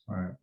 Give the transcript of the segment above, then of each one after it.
All right.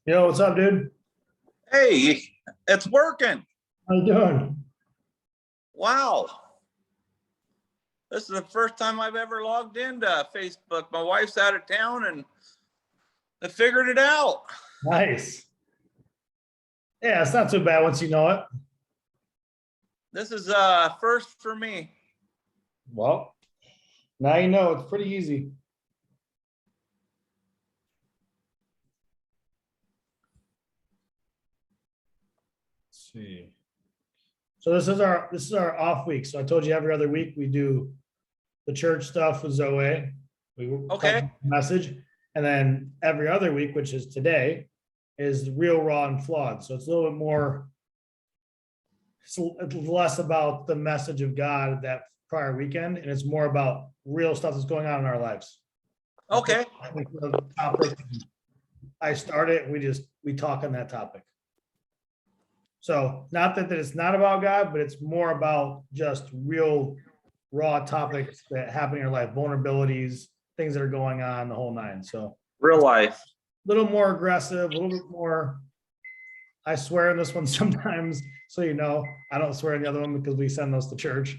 Yo, what's up, dude? Hey, it's working. How you doing? Wow. This is the first time I've ever logged into Facebook. My wife's out of town and I figured it out. Nice. Yeah, it's not too bad once you know it. This is first for me. Well, now you know it's pretty easy. Let's see. So this is our off week. So I told you every other week we do the church stuff with Zoe. We Okay. message, and then every other week, which is today, is real, raw, and flawed. So it's a little bit more. It's less about the message of God that prior weekend, and it's more about real stuff that's going on in our lives. Okay. I think the topic, I started, we talk on that topic. So not that it's not about God, but it's more about just real raw topics that happen in your life, vulnerabilities, things that are going on, the whole nine. So Real life. a little more aggressive, a little bit more. I swear in this one sometimes, so you know, I don't swear in the other one because we send those to church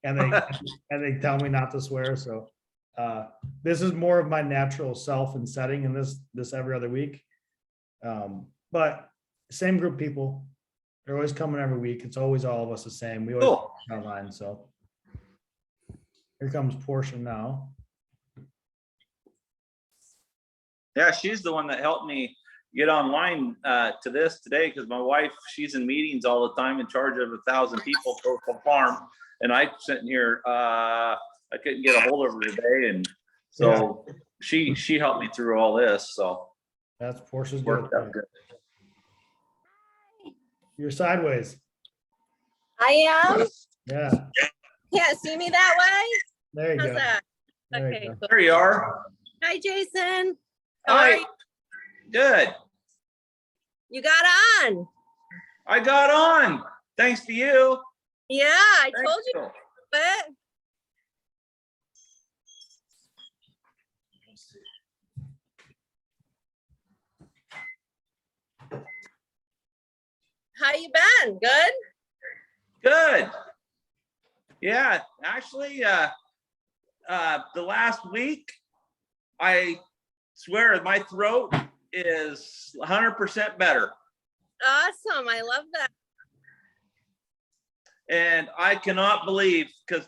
and they tell me not to swear. So this is more of my natural self and setting in this every other week. But same group of people. They're always coming every week. It's always all of us the same. We always Cool. online. So here comes Portia now. Yeah, she's the one that helped me get online to this today because my wife, she's in meetings all the time in charge of 1,000 people for the farm. And I'm sitting here, I couldn't get a hold of her today. And so she helped me through all this. So That's Portia's good. worked out good. You're sideways. I am. Yeah. Can't see me that way. There you How's go. that? There you Okay. go. Cool. There you are. Hi, Jason. How are Hi. you? Good. You got on. I got on. Thanks to you. Yeah, I Thank told you. But how you been? Good. Good. Yeah, actually, the last week, I swear my throat is 100% better. Awesome. I love that. And I cannot believe because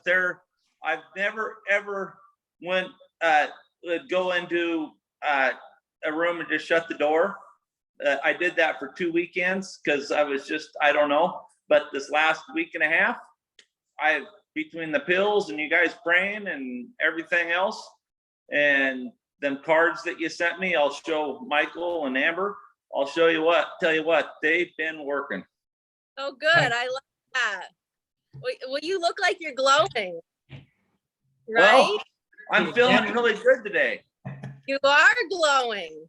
I've never ever would go into a room and just shut the door. I did that for 2 weekends because I was just, I don't know. But this last week and a half, between the pills and you guys praying and everything else, and them cards that you sent me, I'll show Michael and Amber. I'll tell you what, they've been working. Oh, good. I love that. Well, you look like you're glowing. Right? Well, I'm feeling really good today. You are glowing.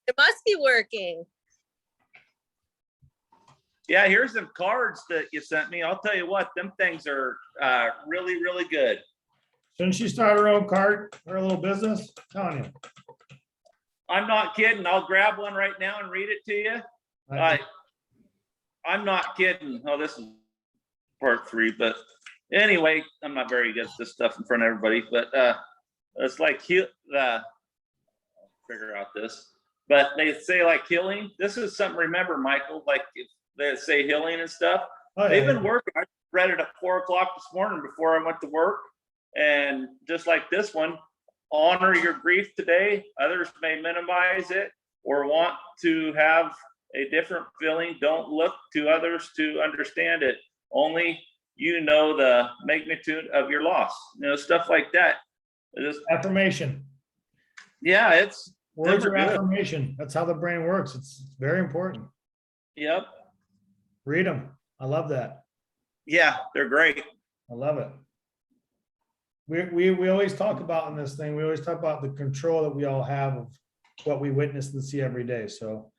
It must be working. Yeah, here's some cards that you sent me. I'll tell you what, them things are really, really good. Shouldn't she start her own cart, her little business? Telling you. I'm not kidding. I'll grab one right now and read it to you. I'm not kidding. Oh, this is part 3, but anyway, I'm not very good at this stuff in front of everybody, but it's like figure out this, but they say like healing. This is something, remember, Michael, like if they say healing and stuff. Oh, They've yeah. been working. I read it at 4 o'clock this morning before I went to work. And just like this one, honor your grief today. Others may minimize it or want to have a different feeling. Don't look to others to understand it. Only you know the magnitude of your loss. You know, stuff like that. Affirmation. Yeah, it's Words never are good. affirmation. That's how the brain works. It's very important. Yep. Read them. I love that. Yeah, they're great. I love it. We always talk about in this thing, we always talk about the control that we all have of what we witness and see every day. So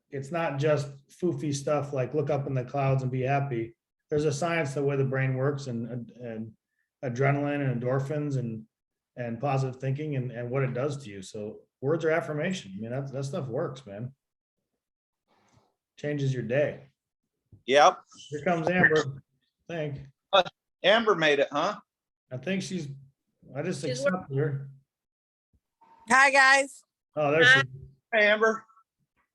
it's not just foofy stuff like look up in the clouds and be happy. There's a science to the way the brain works and adrenaline and endorphins and positive thinking and what it does to you. So words are affirmation. I mean, that stuff works, man. Changes your day. Yep. Here comes Amber. I think. Amber made it, huh? I think I just accepted her. Hi guys. Oh, there she is. Hey, Amber.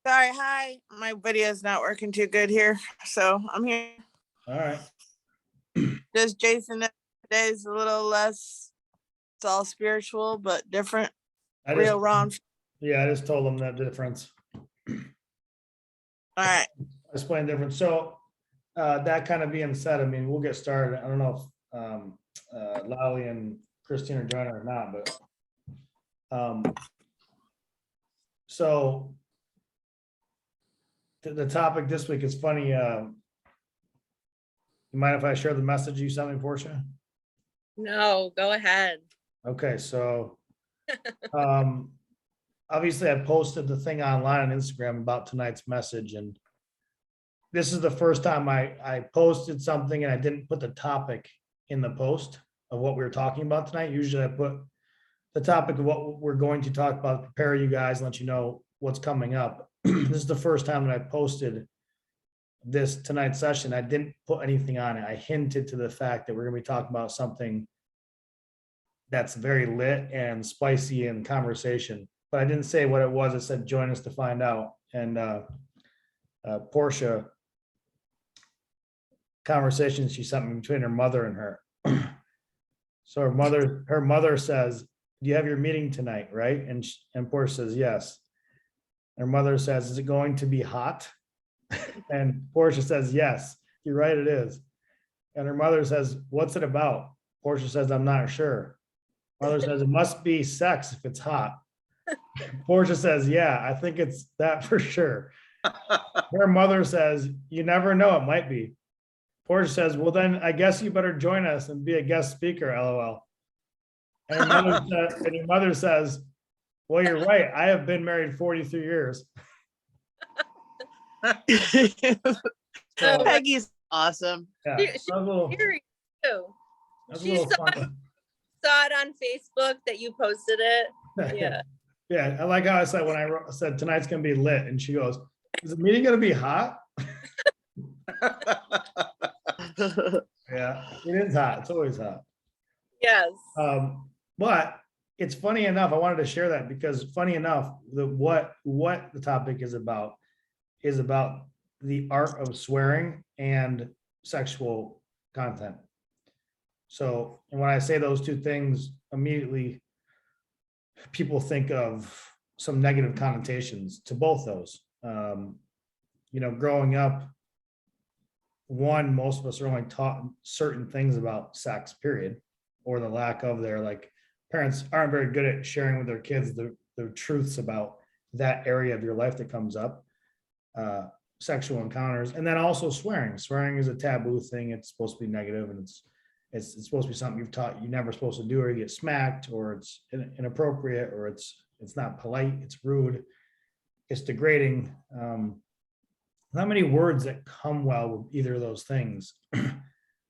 Sorry, hi. My video is not working too good here, so I'm here. All right. Just Jason today is a little less. It's all spiritual, but different. Real Ron. Yeah, I just told them that difference. All right. I explained difference. So that kind of being said, I mean, we'll get started. I don't know if Lally and Christine are joining or not, but so the topic this week is funny. You mind if I share the message you sent me, Portia? No, go ahead. Okay, so obviously I posted the thing online on Instagram about tonight's message, and this is the first time I posted something and I didn't put the topic in the post of what we were talking about tonight. Usually I put the topic of what we're going to talk about, prepare you guys, and let you know what's coming up. This is the first time that I posted this tonight's session. I didn't put anything on it. I hinted to the fact that we're going to be talking about something that's very lit and spicy in conversation, but I didn't say what it was. I said, join us to find out. And Portia, conversation she sent me between her mother and her. So her mother says, do you have your meeting tonight, right? And Portia says, yes. Her mother says, is it going to be hot? And Portia says, yes, you're right, it is. And her mother says, what's it about? Portia says, I'm not sure. Mother says, it must be sex if it's hot. Portia says, yeah, I think it's that for sure. Her mother says, you never know, it might be. Portia says, well, then I guess you better join us and be a guest speaker, LOL. And her mother says, well, you're right. I have been married 43 years. So, Peggy's awesome. yeah, She- that was a little, Here too. that was a She little saw, funny. saw it on Facebook that you posted it. Yeah. Yeah, I like how I said when I said tonight's gonna be lit, and she goes, is the meeting gonna be hot? Yeah, it is hot. It's always hot. Yes. But it's funny enough, I wanted to share that because funny enough, what the topic is about the art of swearing and sexual content. So, and when I say those two things, immediately people think of some negative connotations to both those. Growing up, one, most of us are only taught certain things about sex, period, or the lack of there. Like parents aren't very good at sharing with their kids the truths about that area of your life that comes up, sexual encounters, and then also swearing. Swearing is a taboo thing. It's supposed to be negative, and it's supposed to be something you've taught you're never supposed to do, or you get smacked, or it's inappropriate, or it's not polite, it's rude, it's degrading. Not many words that come well with either of those things.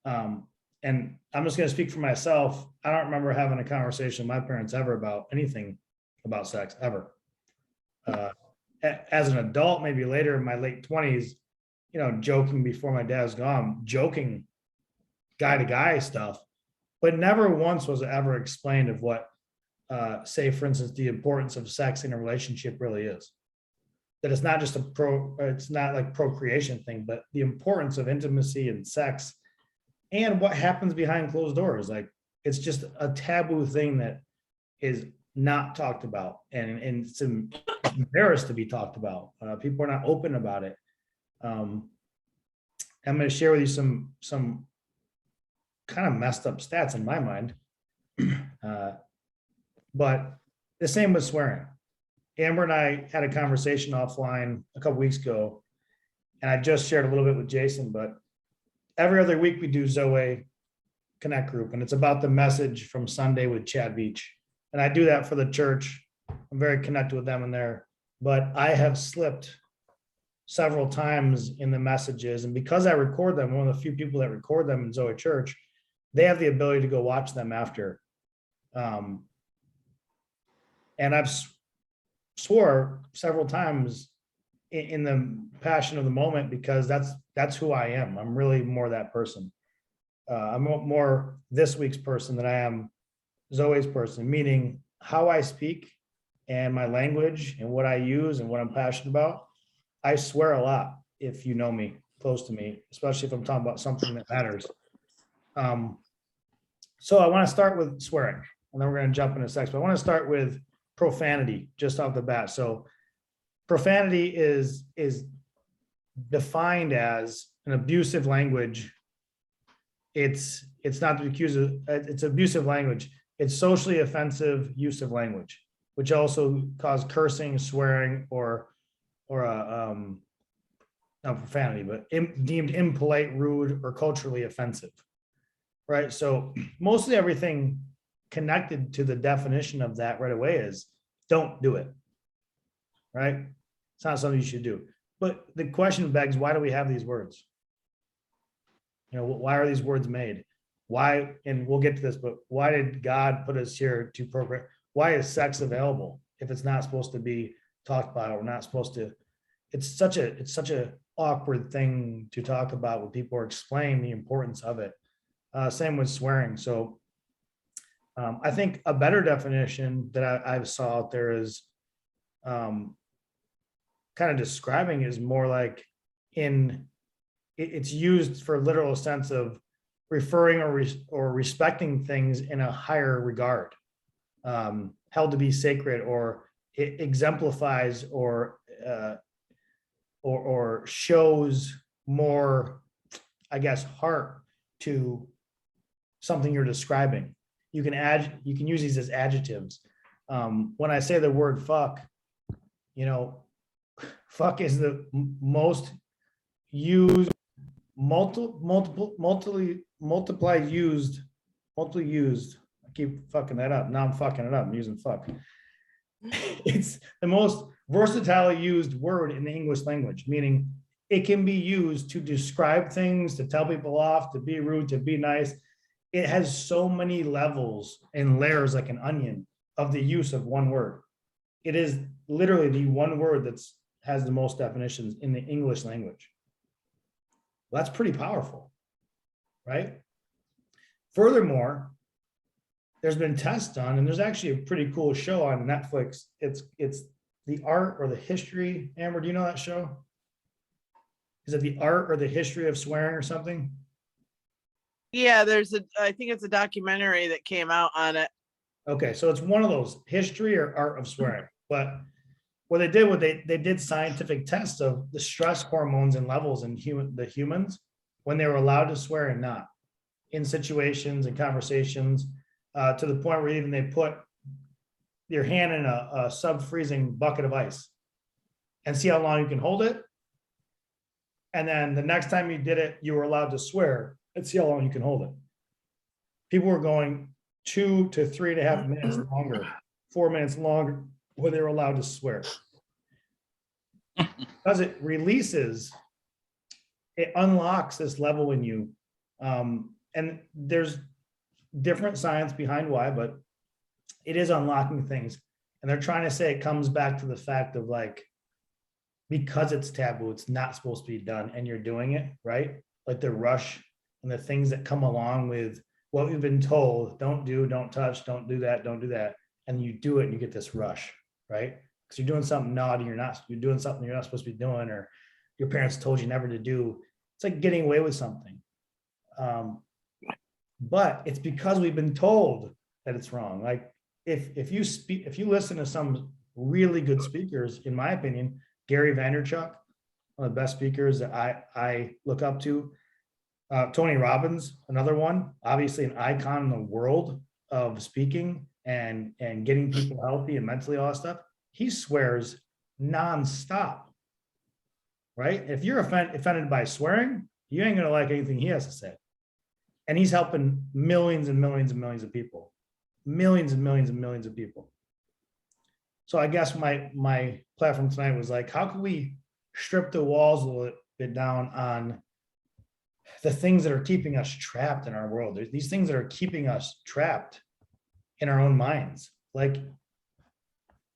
And I'm just going to speak for myself. I don't remember having a conversation with my parents ever about anything about sex ever. As an adult, maybe later in my late 20s, joking before my dad's gone, joking guy to guy stuff, but never once was it ever explained of what, say, for instance, the importance of sex in a relationship really is. That it's not just it's not like procreation thing, but the importance of intimacy and sex and what happens behind closed doors. Like it's just a taboo thing that is not talked about, and it's embarrassed to be talked about. People are not open about it. I'm going to share with you some kind of messed up stats in my mind, but the same with swearing. Amber and I had a conversation offline a couple weeks ago, and I just shared a little bit with Jason, but every other week we do Zoe Connect group, and it's about the message from Sunday with Chad Beach. And I do that for the church. I'm very connected with them in there, but I have slipped several times in the messages. And because I record them, one of the few people that record them in Zoe Church, they have the ability to go watch them after. And I've swore several times in the passion of the moment, because that's who I am. I'm really more that person. I'm more this week's person than I am Zoe's person, meaning how I speak and my language and what I use and what I'm passionate about. I swear a lot if you know me, close to me, especially if I'm talking about something that matters. So I want to start with swearing, and then we're going to jump into sex, but I want to start with profanity just off the bat. So profanity is defined as an abusive language. It's not to accuse of, it's abusive language. It's socially offensive use of language, which also cause cursing, swearing, or not profanity, but deemed impolite, rude, or culturally offensive, right? So mostly everything connected to the definition of that right away is don't do it, right? It's not something you should do. But the question begs, why do we have these words? Why are these words made? Why, and we'll get to this, but why did God put us here to program? Why is sex available if it's not supposed to be talked about? We're not supposed to, it's such a awkward thing to talk about when people are explaining the importance of it. Same with swearing. So I think a better definition that I saw out there is kind of describing is more like it's used for literal sense of referring or respecting things in a higher regard, held to be sacred, or it exemplifies or shows more, I guess, heart to something you're describing. You can use these as adjectives. When I say the word fuck, fuck is the most used, multiply used. I keep fucking that up. Now I'm fucking it up. I'm using fuck. It's the most versatile used word in the English language, meaning it can be used to describe things, to tell people off, to be rude, to be nice. It has so many levels and layers like an onion of the use of one word. It is literally the one word that has the most definitions in the English language. Well, that's pretty powerful, right? Furthermore, there's been tests done, and there's actually a pretty cool show on Netflix. It's The Art or the History. Amber, do you know that show? Is it The Art or the History of Swearing or something? Yeah, I think it's a documentary that came out on it. Okay, so it's one of those, history or art of swearing. But what they did, they did scientific tests of the stress hormones and levels in humans, when they were allowed to swear and not in situations and conversations, to the point where even they put your hand in a sub-freezing bucket of ice and see how long you can hold it. And then the next time you did it, you were allowed to swear and see how long you can hold it. People were going 2 to 3.5 minutes longer, 4 minutes longer when they were allowed to swear. Because it releases, it unlocks this level in you. And there's different science behind why, but it is unlocking things. And they're trying to say it comes back to the fact of like, because it's taboo, it's not supposed to be done, and you're doing it, right? Like the rush and the things that come along with what we've been told, don't do, don't touch, don't do that, don't do that. And you do it and you get this rush, right? Because you're doing something naughty, you're doing something you're not supposed to be doing, or your parents told you never to do. It's like getting away with something. But it's because we've been told that it's wrong. Like if you listen to some really good speakers, in my opinion, Gary Vaynerchuk, one of the best speakers that I look up to. Tony Robbins, another one, obviously an icon in the world of speaking and getting people healthy and mentally, all that stuff. He swears nonstop, right? If you're offended by swearing, you ain't gonna like anything he has to say. And he's helping millions and millions and millions of people, millions and millions and millions of people. So I guess my platform tonight was like, how can we strip the walls a little bit down on the things that are keeping us trapped in our world? There's these things that are keeping us trapped in our own minds. Like,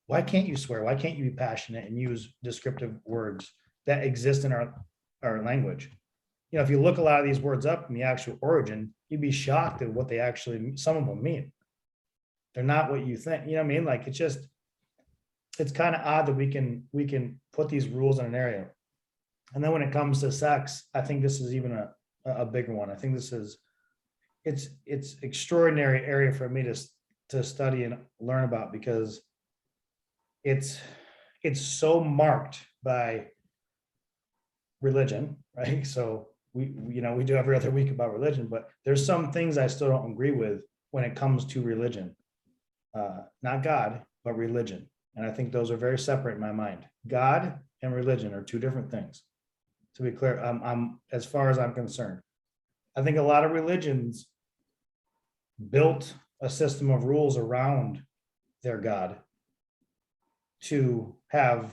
why can't you swear? Why can't you be passionate and use descriptive words that exist in our language? You know, if you look a lot of these words up in the actual origin, you'd be shocked at what they actually, some of them mean. They're not what you think. You know what I mean? Like, it's kind of odd that we can put these rules in an area. And then when it comes to sex, I think this is even a bigger one. I think it's extraordinary area for me to study and learn about, because it's so marked by religion, right? So we do every other week about religion, but there's some things I still don't agree with when it comes to religion. Not God, but religion. And I think those are very separate in my mind. God and religion are two different things. To be clear, I'm as far as I'm concerned. I think a lot of religions built a system of rules around their God to have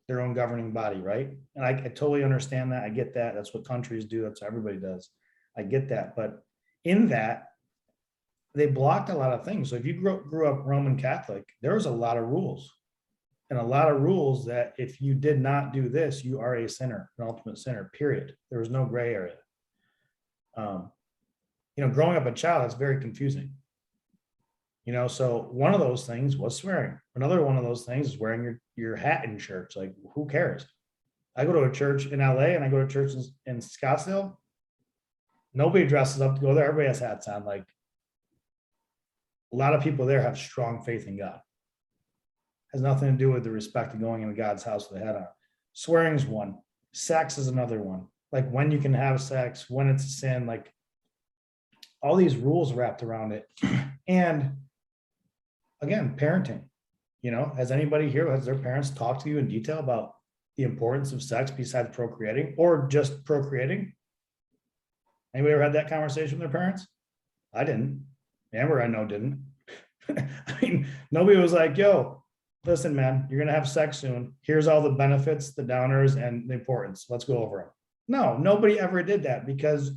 their own governing body, right? And I totally understand that. I get that. That's what countries do. That's what everybody does. I get that. But in that, they blocked a lot of things. So if you grew up Roman Catholic, there was a lot of rules. And a lot of rules that if you did not do this, you are a sinner, an ultimate sinner, period. There was no gray area. Growing up a child, it's very confusing. So one of those things was swearing. Another one of those things is wearing your hat in church. Like, who cares? I go to a church in LA and I go to church in Scottsdale. Nobody dresses up to go there. Everybody has hats on. Like, a lot of people there have strong faith in God. Has nothing to do with the respect of going into God's house with a hat on. Swearing's one. Sex is another one. Like, when you can have sex, when it's a sin, like all these rules wrapped around it. And again, parenting. Has anybody here, has their parents talked to you in detail about the importance of sex besides procreating, or just procreating? Anybody ever had that conversation with their parents? I didn't. Amber, I know, didn't. I mean, nobody was like, yo, listen, man, you're going to have sex soon. Here's all the benefits, the downers, and the importance. Let's go over them. No, nobody ever did that, because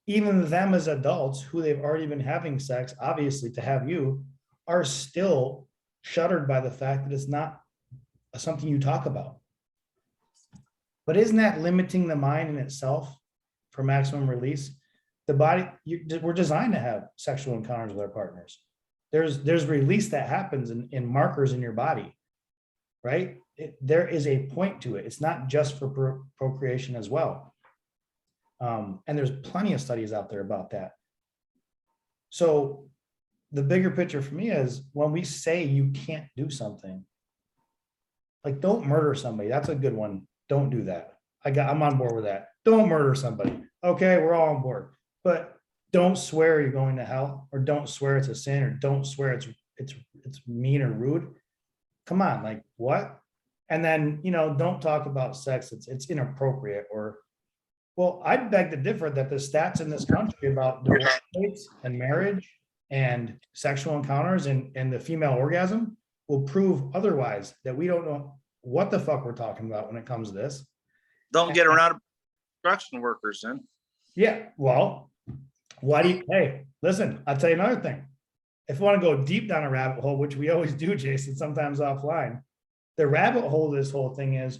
even them as adults who they've already been having sex, obviously to have you, are still shuddered by the fact that it's not something you talk about. But isn't that limiting the mind in itself for maximum release? The body, we're designed to have sexual encounters with our partners. There's release that happens in markers in your body, right? There is a point to it. It's not just for procreation as well. And there's plenty of studies out there about that. So the bigger picture for me is, when we say you can't do something, like, don't murder somebody. That's a good one. Don't do that. I'm on board with that. Don't murder somebody. Okay, we're all on board. But don't swear you're going to hell, or don't swear it's a sin, or don't swear it's mean or rude. Come on, like what? And then, don't talk about sex. It's inappropriate. Or, well, I'd beg to differ that the stats in this country about divorce rates and marriage and sexual encounters and the female orgasm will prove otherwise, that we don't know what the fuck we're talking about when it comes to this. Don't get around construction workers then. Yeah, well, hey, listen, I'll tell you another thing. If you want to go deep down a rabbit hole, which we always do, Jason, sometimes offline, the rabbit hole of this whole thing is,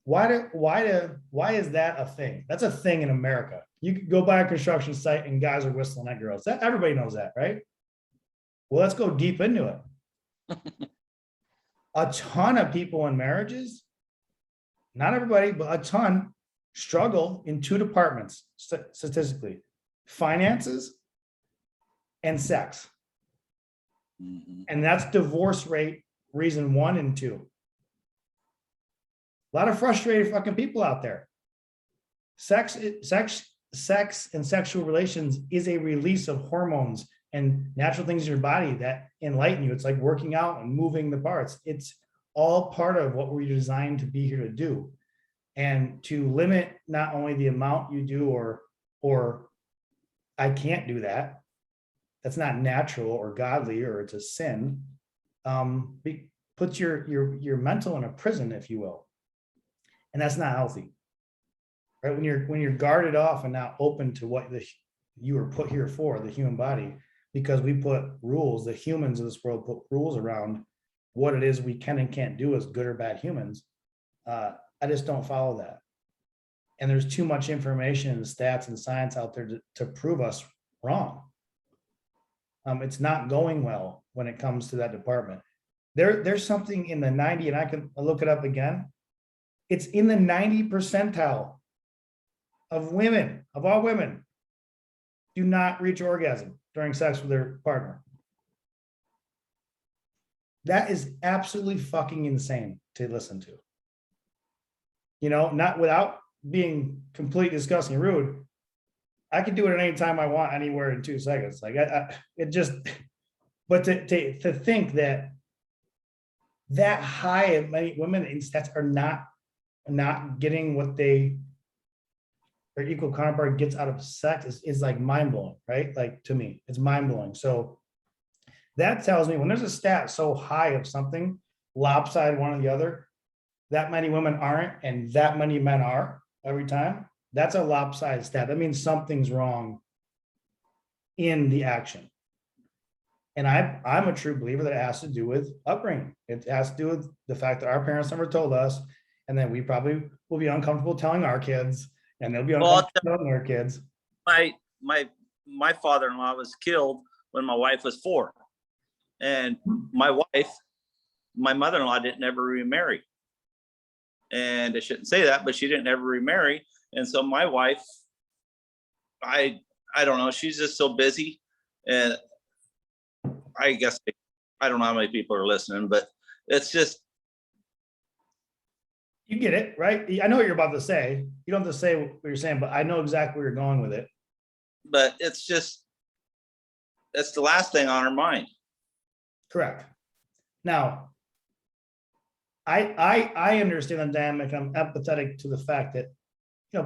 why is that a thing? That's a thing in America. You could go by a construction site and guys are whistling at girls. Everybody knows that, right? Well, let's go deep into it. A ton of people in marriages, not everybody, but a ton, struggle in two departments statistically: finances and sex. And that's divorce rate reason 1 and 2. A lot of frustrated fucking people out there. Sex and sexual relations is a release of hormones and natural things in your body that enlighten you. It's like working out and moving the parts. It's all part of what we're designed to be here to do. And to limit not only the amount you do, or I can't do that, that's not natural or godly, or it's a sin, puts your mental in a prison, if you will. And that's not healthy, right? When you're guarded off and not open to what you were put here for, the human body, because we put rules, the humans of this world put rules around what it is we can and can't do as good or bad humans. I just don't follow that. And there's too much information and stats and science out there to prove us wrong. It's not going well when it comes to that department. There's something in the 90, and I can look it up again. It's in the 90 percentile of women, of all women, do not reach orgasm during sex with their partner. That is absolutely fucking insane to listen to. Not without being completely disgusting and rude. I can do it at any time I want, anywhere, in 2 seconds. Like but to think that high of many women in stats are not getting what their equal counterpart gets out of sex is like mind blowing, right? Like, to me, it's mind blowing. So that tells me when there's a stat so high of something, lopsided one or the other, that many women aren't, and that many men are every time, that's a lopsided stat. That means something's wrong in the action. And I'm a true believer that it has to do with upbringing. It has to do with the fact that our parents never told us, and then we probably will be uncomfortable telling our kids, and they'll be uncomfortable telling their kids. My father-in-law was killed when my wife was 4. And my mother-in-law didn't ever remarry. And I shouldn't say that, but she didn't ever remarry. And so my wife, I don't know, she's just so busy. And I guess, I don't know how many people are listening, but it's just. You get it, right? I know what you're about to say. You don't have to say what you're saying, but I know exactly where you're going with it. But it's the last thing on our mind. Correct. Now, I understand the dynamic. I'm empathetic to the fact that,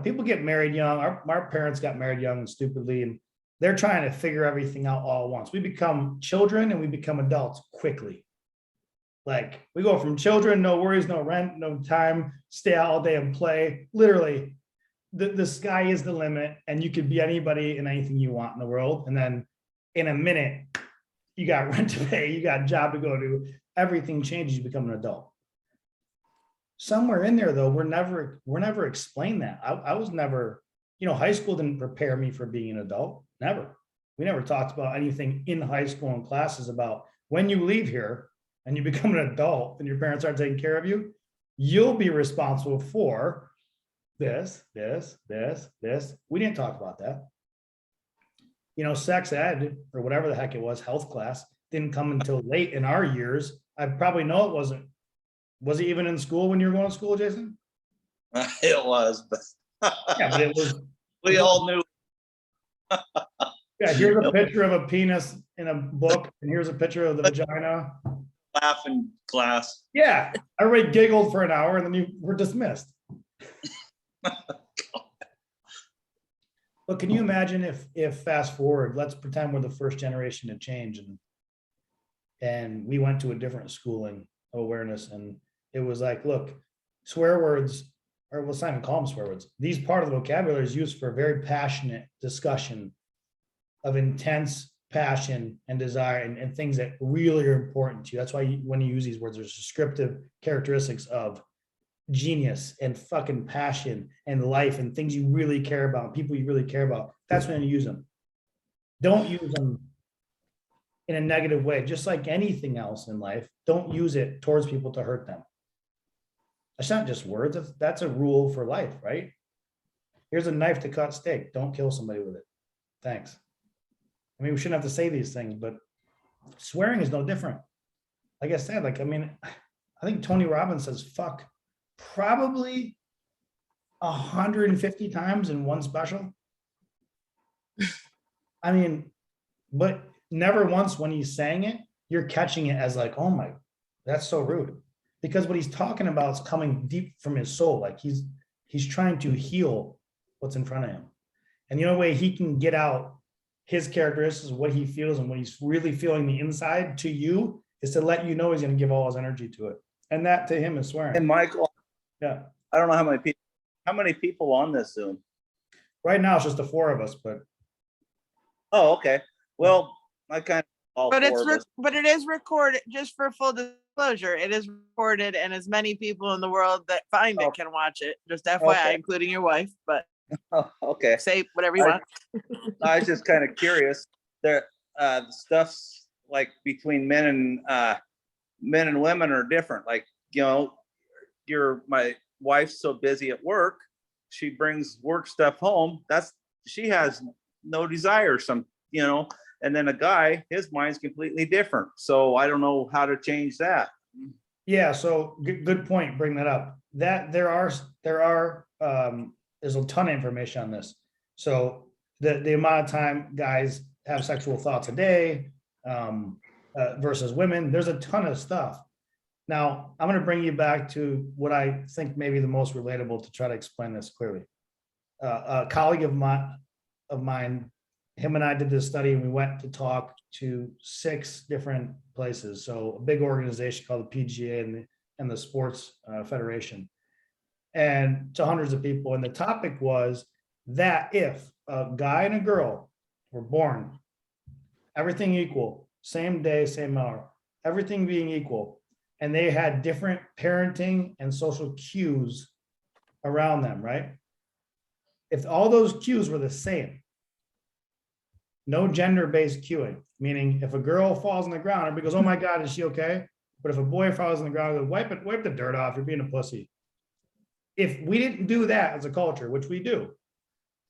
people get married young. Our parents got married young and stupidly, and they're trying to figure everything out all at once. We become children and we become adults quickly. Like, we go from children, no worries, no rent, no time, stay out all day and play. Literally, the sky is the limit, and you could be anybody and anything you want in the world. And then in a minute, you got rent to pay, you got a job to go to, everything changes, you become an adult. Somewhere in there, though, we're never explained that. I was never, high school didn't prepare me for being an adult. Never. We never talked about anything in high school and classes about when you leave here and you become an adult and your parents aren't taking care of you, you'll be responsible for this. We didn't talk about that. Sex ed, or whatever the heck it was, health class, didn't come until late in our years. I probably know it wasn't. Was it even in school when you were going to school, Jason? It was, but Yeah, but it was, we all knew. yeah, here's a picture of a penis in a book, and here's a picture of the vagina. Laughing class. Yeah, everybody giggled for an hour and then you were dismissed. But can you imagine if fast forward, let's pretend we're the first generation to change and we went to a different schooling awareness, and it was like, look, swear words, or let's not even call them swear words. These part of the vocabulary is used for very passionate discussion of intense passion and desire and things that really are important to you. That's why when you use these words, there's descriptive characteristics of genius and fucking passion and life and things you really care about, people you really care about. That's when you use them. Don't use them in a negative way. Just like anything else in life, don't use it towards people to hurt them. That's not just words. That's a rule for life, right? Here's a knife to cut steak. Don't kill somebody with it. Thanks. I mean, we shouldn't have to say these things, but swearing is no different. Like I said, like, I mean, I think Tony Robbins says fuck probably 150 times in one special. I mean, but never once when he's saying it, you're catching it as like, oh my, that's so rude. Because what he's talking about is coming deep from his soul. Like he's trying to heal what's in front of him. And the only way he can get out his characteristics, what he feels and what he's really feeling the inside to you is to let you know he's going to give all his energy to it. And that to him is swearing. And Michael, Yeah. I don't know how many people on this Zoom? Right now it's just the four of us, but Oh, okay. Well, I kind of all But four of us. but it is recorded, just for full disclosure, it is recorded and as many people in the world that find Oh. it can watch it. Just FYI, Okay. including your wife, but Oh, okay. say whatever you I- want. I was just kind of curious. There, the stuff's like between men and women are different. Like, you know, my wife's so busy at work, she brings work stuff home. She has no desire, and then a guy, his mind's completely different. So I don't know how to change that. yeah, so good point, bring that up. That there's a ton of information on this. So the amount of time guys have sexual thoughts a day versus women, there's a ton of stuff. Now, I'm going to bring you back to what I think may be the most relatable to try to explain this clearly. A colleague of mine, him and I did this study, and we went to talk to 6 different places. So a big organization called the PGA and the Sports Federation, and to hundreds of people. And the topic was that if a guy and a girl were born, everything equal, same day, same hour, everything being equal, and they had different parenting and social cues around them, right? If all those cues were the same, no gender-based cueing, meaning if a girl falls on the ground, everybody goes, oh my God, is she okay? But if a boy falls on the ground, they go, wipe the dirt off, you're being a pussy. If we didn't do that as a culture, which we do,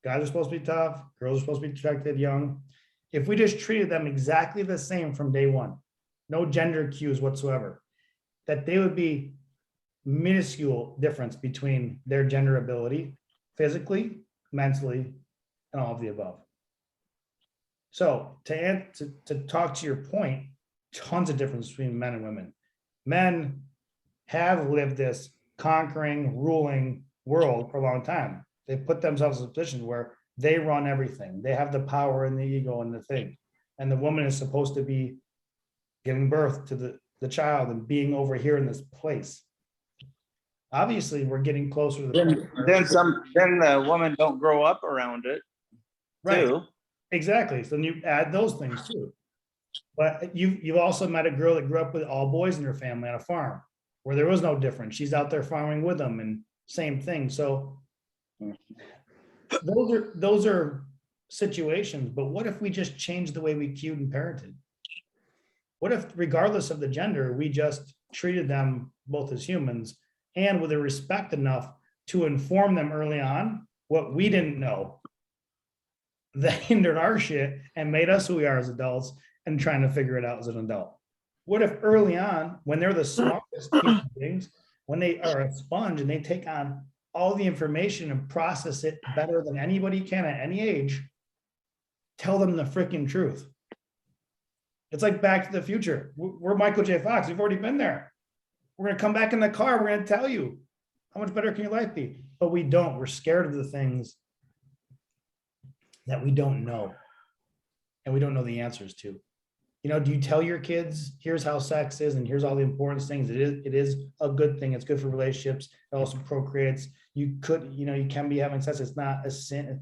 guys are supposed to be tough, girls are supposed to be attracted young. If we just treated them exactly the same from day one, no gender cues whatsoever, that they would be minuscule difference between their gender ability, physically, mentally, and all of the above. So to talk to your point, tons of difference between men and women. Men have lived this conquering, ruling world for a long time. They put themselves in a position where they run everything. They have the power and the ego and the thing. And the woman is supposed to be giving birth to the child and being over here in this place. Obviously, we're getting closer to the point where- Then the women don't grow up around it right. too. Exactly. So then you add those things too. But you've also met a girl that grew up with all boys in her family on a farm where there was no difference. She's out there farming with them and same thing. So those are situations. But what if we just change the way we cued and parented? What if, regardless of the gender, we just treated them both as humans and with a respect enough to inform them early on what we didn't know that hindered our shit and made us who we are as adults and trying to figure it out as an adult? What if early on, when they're the smartest human beings, when they are a sponge and they take on all the information and process it better than anybody can at any age, tell them the freaking truth. It's like Back to the Future. We're Michael J. Fox. We've already been there. We're going to come back in the car. We're going to tell you how much better can your life be? But we don't. We're scared of the things that we don't know. And we don't know the answers to. You know, do you tell your kids, here's how sex is, and here's all the important things? It is a good thing. It's good for relationships. It also procreates. You can be having sex. It's not a sin.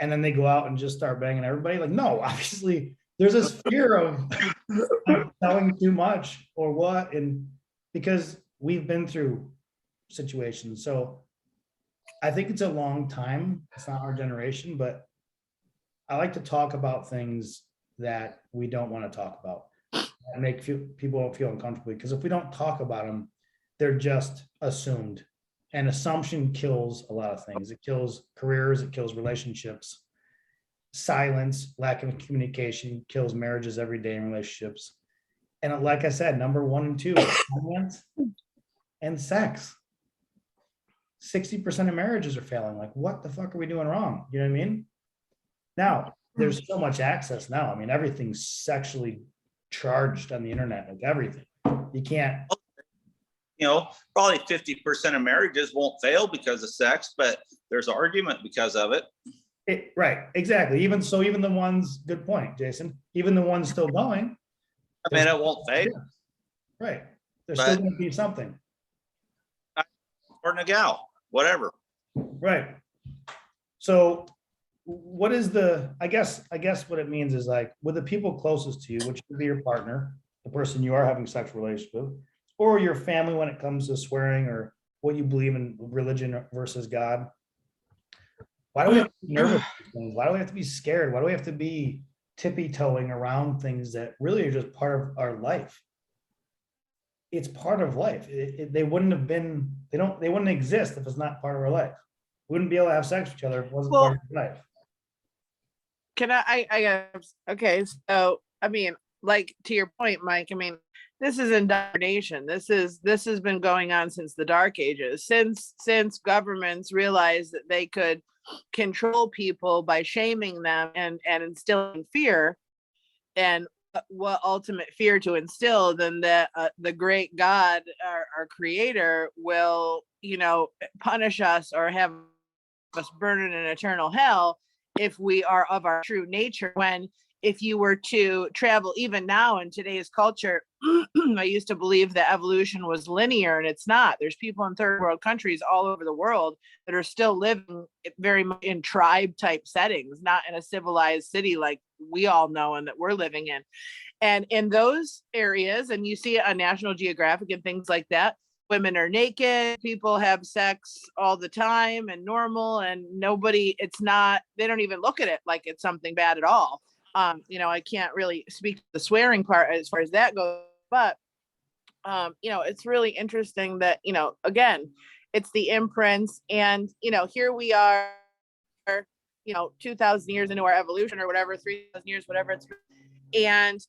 And then they go out and just start banging everybody. Like, no, obviously there's this fear of telling too much or what. And because we've been through situations. So I think it's a long time. It's not our generation, but I like to talk about things that we don't want to talk about and make people feel uncomfortable, because if we don't talk about them, they're just assumed, and assumption kills a lot of things. It kills careers, it kills relationships. Silence, lack of communication kills marriages every day in relationships. And like I said, number 1 and 2, finance and sex. 60% of marriages are failing. Like, what the fuck are we doing wrong? You know what I mean? Now, there's so much access now. I mean, everything's sexually charged on the internet, like everything. You can't. You know, probably 50% of marriages won't fail because of sex, but there's argument because of it. Right, exactly. Even the ones, good point, Jason. Even the ones still going. I mean, it won't fail. Right. There's still going to be something. Or a gal, whatever. Right. So what is I guess what it means is, like, with the people closest to you, which could be your partner, the person you are having sexual relationship with, or your family when it comes to swearing or what you believe in religion versus God. Why do we have to be nervous? Why do we have to be scared? Why do we have to be tippy-toeing around things that really are just part of our life? It's part of life. They wouldn't have been, they wouldn't exist if it's not part of our life. We wouldn't be able to have sex with each other if it wasn't part of our life. Can I guess, okay, so, I mean, like, to your point, Mike, I mean, this is indoctrination. This has been going on since the Dark Ages, since governments realized that they could control people by shaming them and instilling fear. And what ultimate fear to instill than that the great God, our creator, will, punish us or have us burn in an eternal hell if we are of our true nature. When if you were to travel even now in today's culture, I used to believe that evolution was linear, and it's not. There's people in third world countries all over the world that are still living very much in tribe type settings, not in a civilized city like we all know and that we're living in. And in those areas, and you see it on National Geographic and things like that, women are naked, people have sex all the time and normal, and they don't even look at it like it's something bad at all. I can't really speak to the swearing part as far as that goes, but it's really interesting that, again, it's the imprints, and here we are, 2,000 years into our evolution or whatever, 3,000 years, whatever it's, and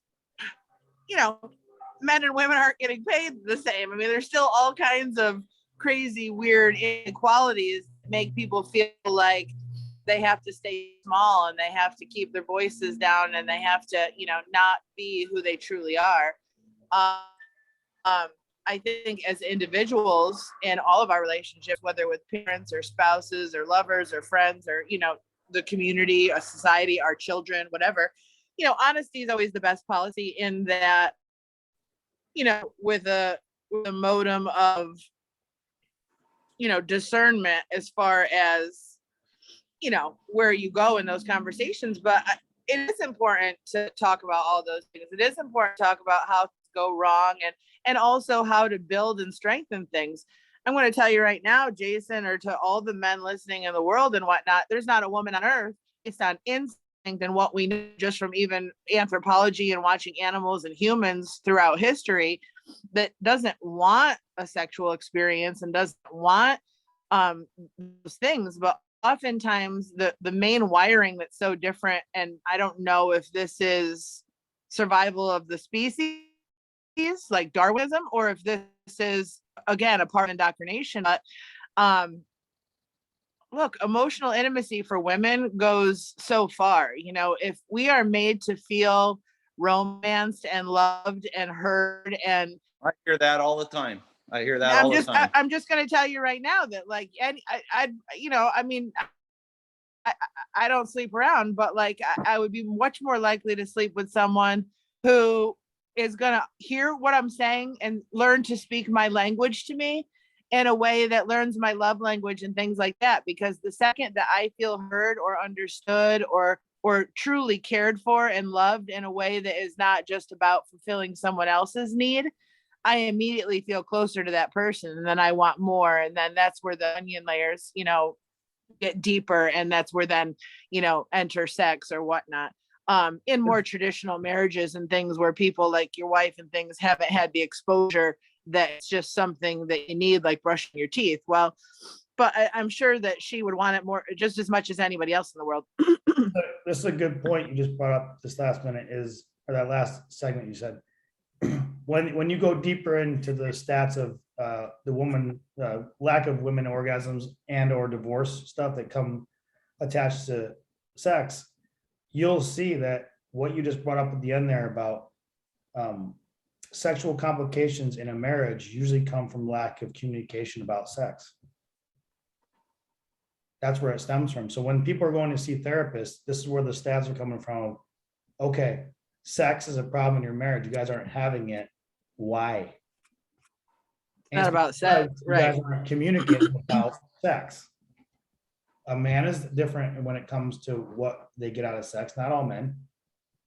men and women aren't getting paid the same. I mean, there's still all kinds of crazy, weird inequalities that make people feel like they have to stay small and they have to keep their voices down and they have to, not be who they truly are. I think as individuals in all of our relationships, whether with parents or spouses or lovers or friends or, the community, a society, our children, whatever, honesty is always the best policy, in that, with a modem of, discernment as far as, where you go in those conversations. But it is important to talk about all those things. It is important to talk about how to go wrong and also how to build and strengthen things. I'm going to tell you right now, Jason, or to all the men listening in the world and whatnot, there's not a woman on earth based on instinct and what we know just from even anthropology and watching animals and humans throughout history that doesn't want a sexual experience and doesn't want those things. But oftentimes the main wiring that's so different, and I don't know if this is survival of the species like Darwinism, or if this is again a part of indoctrination, but Look, emotional intimacy for women goes so far. If we are made to feel romanced and loved and heard, and I hear that all the time. I hear that all the time. I'm just going to tell you right now that, like, and I mean, I don't sleep around, but like, I would be much more likely to sleep with someone who is going to hear what I'm saying and learn to speak my language to me in a way that learns my love language and things like that. Because the second that I feel heard or understood or truly cared for and loved in a way that is not just about fulfilling someone else's need, I immediately feel closer to that person, and then I want more. And then that's where the onion layers, get deeper. And that's where then, enter sex or whatnot. In more traditional marriages and things where people like your wife and things haven't had the exposure, that it's just something that you need, like brushing your teeth. Well, but I'm sure that she would want it more, just as much as anybody else in the world. This is a good point you just brought up this last minute or that last segment you said. When you go deeper into the stats of the woman, lack of women orgasms and or divorce stuff that come attached to sex, you'll see that what you just brought up at the end there about sexual complications in a marriage usually come from lack of communication about sex. That's where it stems from. So when people are going to see therapists, this is where the stats are coming from. Okay, sex is a problem in your marriage. You guys aren't having it. Why? Not about sex, You right? guys aren't communicating about sex. A man is different when it comes to what they get out of sex. Not all men,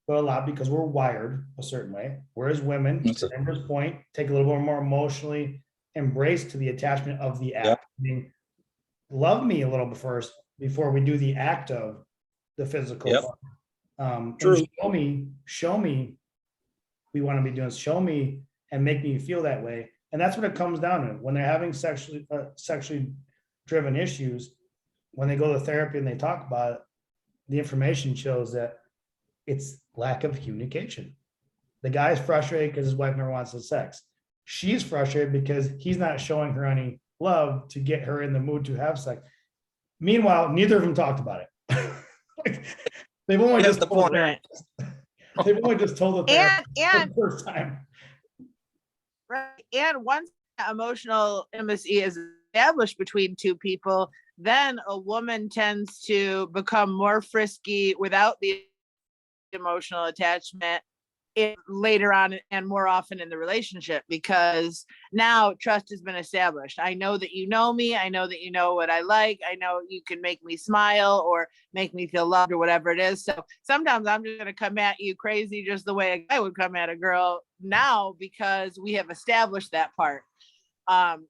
but a lot, because we're wired a certain way. Whereas women, to Amber's point, take a little bit more emotionally embrace to the attachment of the act. Yep. Meaning, love me a little bit first before we do the act of the physical. Yep. And show me we want to be doing, show me and make me feel that way. And that's what it comes down to when they're having sexually driven issues. When they go to therapy and they talk about it, the information shows that it's lack of communication. The guy's frustrated because his wife never wants to have sex. She's frustrated because he's not showing her any love to get her in the mood to have sex. Meanwhile, neither of them talked about it. They've only just told the therapist the first time. Right. And once emotional intimacy is established between two people, then a woman tends to become more frisky without the emotional attachment later on and more often in the relationship, because now trust has been established. I know that you know me. I know that you know what I like. I know you can make me smile or make me feel loved or whatever it is. So sometimes I'm just going to come at you crazy just the way a guy would come at a girl now, because we have established that part.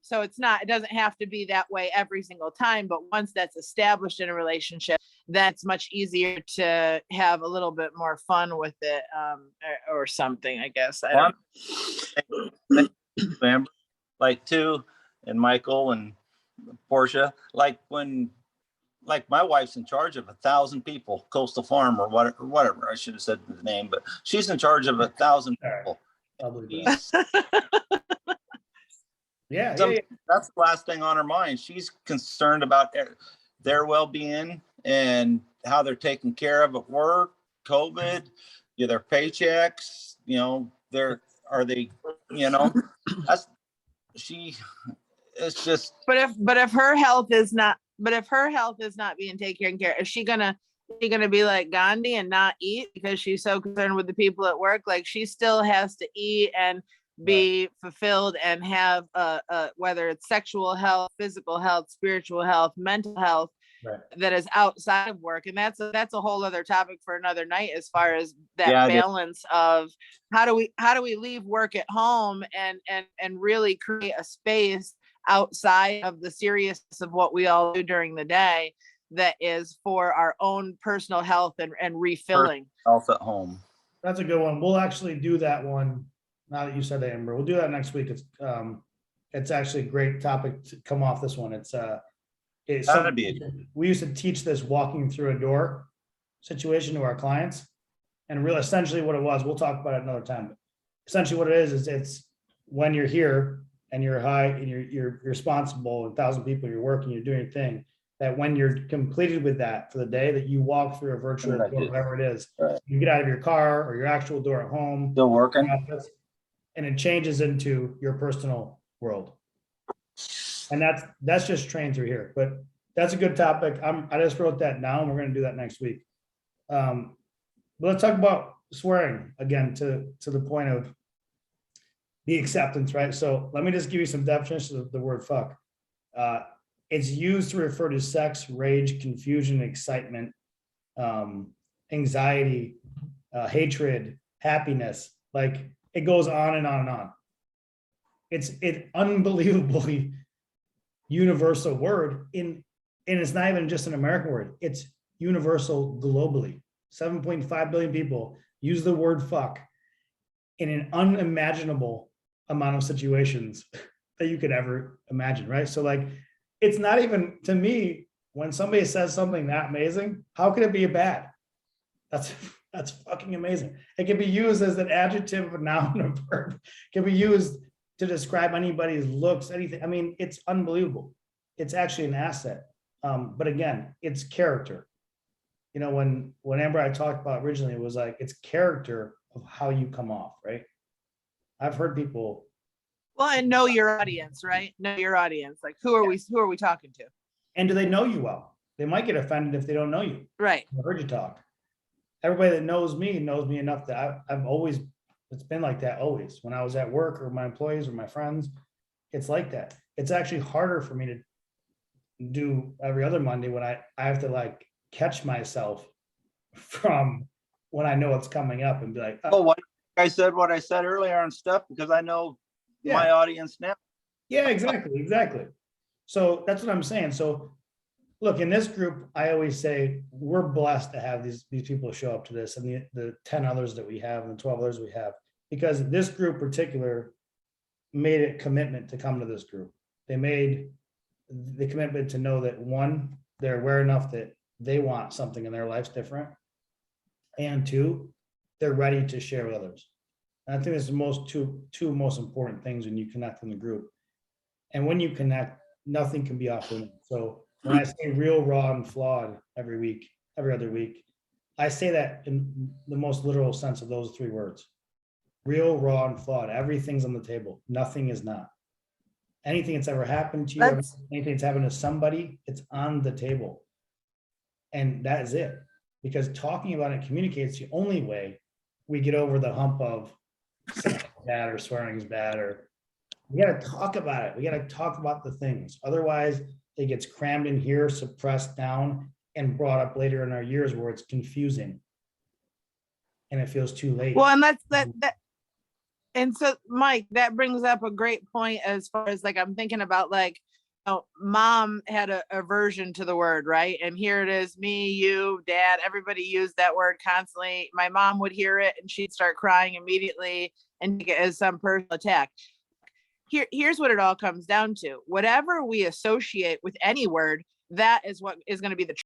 So it doesn't have to be that way every single time, but once that's established in a relationship, that's much easier to have a little bit more fun with it, or something, I guess. Like too, and Michael and Portia, like when, like my wife's in charge of 1,000 people, Coastal Farm or whatever. I should have said the name, but she's in charge of 1,000 people. Yeah. That's the last thing on her mind. She's concerned about their well-being and how they're taken care of at work, COVID, their paychecks, it's just. But if her health is not being taken care of, is she gonna be like Gandhi and not eat because she's so concerned with the people at work? Like, she still has to eat and be fulfilled and have whether it's sexual health, physical health, spiritual health, mental health, that is outside of work. And that's a whole other topic for another night, as far as that balance of how do we leave work at home and really create a space outside of the seriousness of what we all do during the day that is for our own personal health and refilling. Health at home. That's a good one. We'll actually do that one. Now that you said that, Amber, we'll do that next week. It's actually a great topic to come off this one. We used to teach this walking through a door situation to our clients, and really essentially what it was, we'll talk about it another time. But essentially what it is it's when you're here and you're high and you're responsible, 1,000 people, you're working, you're doing your thing, that when you're completed with that for the day, that you walk through a virtual door, whatever it is, Right. you get out of your car or your actual door at home, Still working? and it changes into your personal world. And that's just trained through here, but that's a good topic. I just wrote that down. We're gonna do that next week. But let's talk about swearing again to the point of the acceptance, right? So let me just give you some definitions of the word fuck. It's used to refer to sex, rage, confusion, excitement, anxiety, hatred, happiness. Like it goes on and on and on. It's an unbelievably universal word and it's not even just an American word. It's universal globally. 7.5 billion people use the word fuck in an unimaginable amount of situations that you could ever imagine, right? So like, it's not even, to me, when somebody says something that amazing, how could it be bad? That's fucking amazing. It can be used as an adjective, a noun, a verb. It can be used to describe anybody's looks, anything. I mean, it's unbelievable. It's actually an asset. But again, it's character. You know, when Amber I talked about originally, it was like, it's character of how you come off, right? I've heard people. Well, and know your audience, right? Know your audience. Like who are we talking to? And do they know you well? They might get offended if they don't know you. Right. I heard you talk. Everybody that knows me enough that I've always, it's been like that always. When I was at work or my employees or my friends, it's like that. It's actually harder for me to do every other Monday when I have to like catch myself from when I know it's coming up and be like, Oh, what I said earlier on stuff because I know my audience now. Yeah, exactly. So that's what I'm saying. So look, in this group, I always say we're blessed to have these people show up to this and the 10 others that we have and the 12 others we have, because this group in particular made a commitment to come to this group. They made the commitment to know that one, they're aware enough that they want something in their lives different. And two, they're ready to share with others. And I think it's the two most important things when you connect in the group. And when you connect, nothing can be off limits. So when I say real, raw, and flawed every other week, I say that in the most literal sense of those three words. Real, raw, and flawed. Everything's on the table. Nothing is not. Anything that's ever happened to you, anything that's happened to somebody, it's on the table. And that is it. Because talking about it communicates the only way we get over the hump of sex is bad or swearing is bad, or we got to talk about it. We got to talk about the things. Otherwise, it gets crammed in here, suppressed down, and brought up later in our years where it's confusing and it feels too late. Well, and that's that. And so, Mike, that brings up a great point as far as like I'm thinking about like, mom had a aversion to the word, right? And here it is, me, you, dad, everybody used that word constantly. My mom would hear it and she'd start crying immediately and take it as some personal attack. Here's what it all comes down to. Whatever we associate with any word, that is what is going to be the